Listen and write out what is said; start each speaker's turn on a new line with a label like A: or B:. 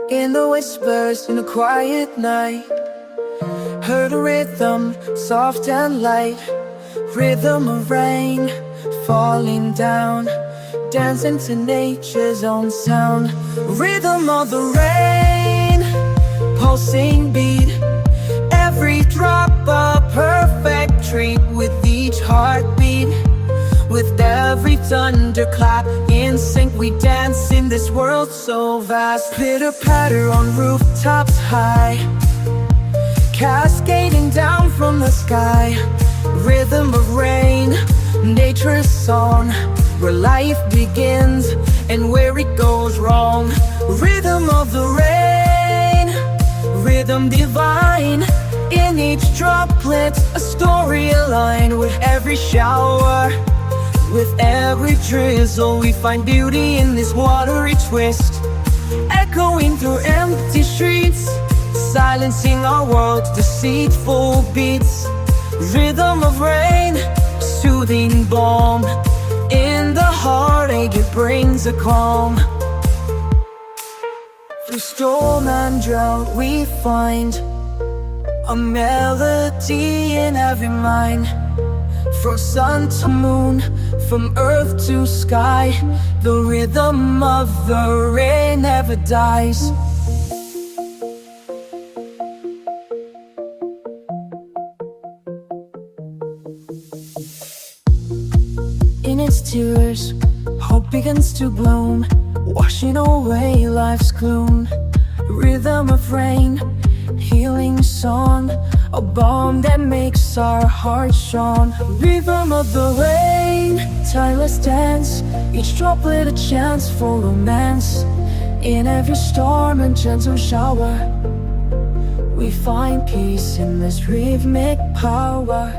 A: In the whispers in a quiet night, heard a rhythm, soft and light. Rhythm of rain falling down, dancing to nature's own sound. Rhythm of the rain, pulsing beat. Every drop a perfect treat. With each heartbeat, with every thunderclap, in sync we dance in this world so vast. Pitter patter on rooftops high, cascading down from the sky. Rhythm of rain, nature's song, where life begins and where it goes wrong. Rhythm of the rain, rhythm divine. In each droplet, a story aligned. With every shower, with every drizzle, we find beauty in this watery twist. Echoing through empty streets, silencing our world's deceitful beats. Rhythm of rain, soothing balm. In the heartache it brings a calm. Through storm and drought we find a melody in every mind. From sun to moon, from earth to sky, the rhythm of the rain never dies. In its tears, hope begins to bloom, washing away life's gloom. Rhythm of rain, healing song, a balm that makes our hearts strong. Rhythm of the rain, tireless dance, each droplet a chance for romance. In every storm and gentle shower, we find peace in this rhythmic power.